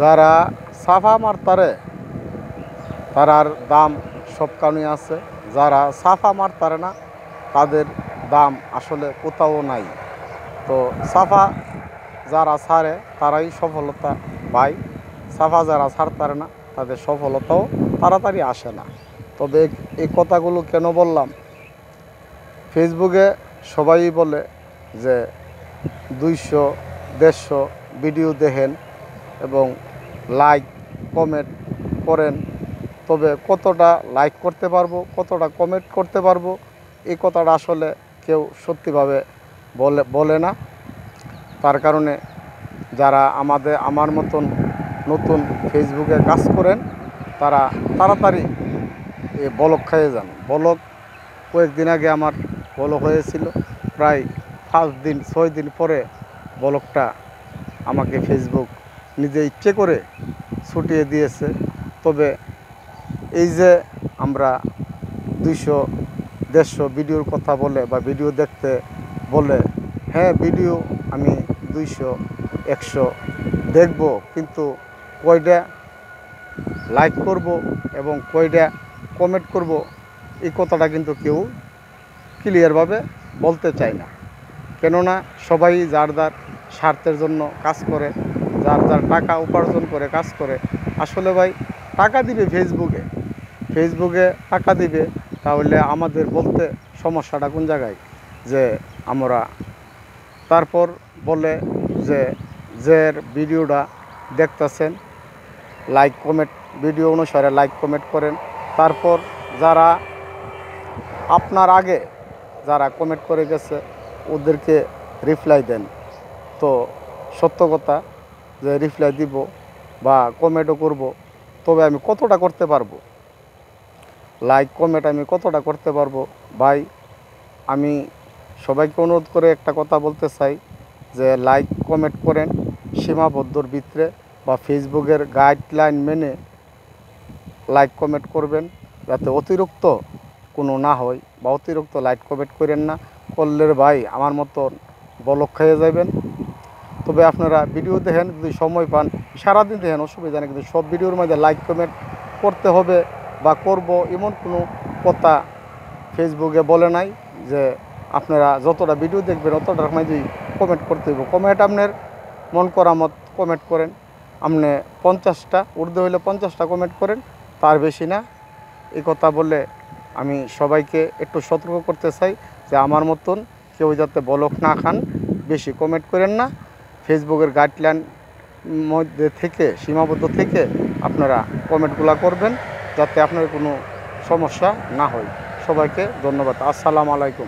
যারা সাফা মারতারে তারার দাম সব কারণে আছে, যারা সাফা মারতারে না তাদের দাম আসলে কোথাও নাই। তো সাফা যারা ছাড়ে তারাই সফলতা পায়, সাফা যারা ছাড়তারে না তাদের সফলতাও তাড়াতাড়ি আসে না। তবে এই কথাগুলো কেন বললাম, ফেসবুকে সবাই বলে যে 200-150 ভিডিও দেখেন এবং লাইক কমেন্ট করেন, তবে কতটা লাইক করতে পারবো, কতটা কমেন্ট করতে পারবো, এই কথাটা আসলে কেউ সত্যিভাবে বলে না। তার কারণে যারা আমার মতন নতুন ফেসবুকে কাজ করেন তারা তাড়াতাড়ি বলক খেয়ে যান। বলক কয়েকদিন আগে আমার বলক হয়েছিল, প্রায় 5-6 দিন পরে বলকটা আমাকে ফেসবুক নিজে ইচ্ছে করে ছুটিয়ে দিয়েছে। তবে এই যে আমরা 200-150 ভিডিওর কথা বলে বা ভিডিও দেখতে বলে, হ্যাঁ ভিডিও আমি 200-100 দেখব, কিন্তু কয়টা লাইক করব এবং কয়টা কমেন্ট করব এই কথাটা কিন্তু কেউ ক্লিয়ারভাবে বলতে চায় না। কেননা সবাই যার যার স্বার্থের জন্য কাজ করে, যার যার টাকা উপার্জন করে কাজ করে। আসলে ভাই টাকা দিবে ফেসবুকে টাকা দিবে, তাহলে আমাদের বলতে সমস্যাটা কোন জায়গায়? যে আমরা তারপর বলে যে ভিডিওটা দেখতেছেন লাইক কমেন্ট, ভিডিও অনুসারে লাইক কমেন্ট করেন, তারপর যারা আপনার আগে যারা কমেন্ট করে গেছে ওদেরকে রিপ্লাই দেন। তো সত্য কথা যে রিপ্লাই দিব বা কমেন্টও করব, তবে আমি কতটা করতে পারবো, লাইক কমেন্ট আমি কতটা করতে পারবো? ভাই আমি সবাইকে অনুরোধ করে একটা কথা বলতে চাই যে লাইক কমেন্ট করেন সীমাবদ্ধর ভিতরে বা ফেসবুকের গাইডলাইন মেনে লাইক কমেন্ট করবেন, যাতে অতিরিক্ত কোনো না হয় বা অতিরিক্ত লাইক কমেন্ট করেন না। করলে ভাই আমার মতন বলক খেয়ে যাবেন। তবে আপনারা ভিডিও দেখেন, যদি সময় পান সারাদিন দেখেন অসুবিধা নেই, কিন্তু সব ভিডিওর মধ্যে লাইক কমেন্ট করতে হবে বা করব এমন কোনো কথা ফেসবুকে বলে নাই যে আপনারা যতটা ভিডিও দেখবেন অতটার মধ্যে কমেন্ট করতে হবে। কমেন্ট আপনার মন করা মত কমেন্ট করেন, আপনি 50টা উর্দু হইলে 50টা কমেন্ট করেন, তার বেশি না। এই কথা বলে আমি সবাইকে একটু সতর্ক করতে চাই যে আমার মতন কেউ যাতে বলক না খান, বেশি কমেন্ট করেন না। ফেসবুকের গাইডলাইন মধ্যে থেকে সীমাবদ্ধ থেকে আপনারা কমেন্টগুলো করবেন, যাতে আপনার কোনো সমস্যা না হয়। সবাইকে ধন্যবাদ। আসসালামু আলাইকুম।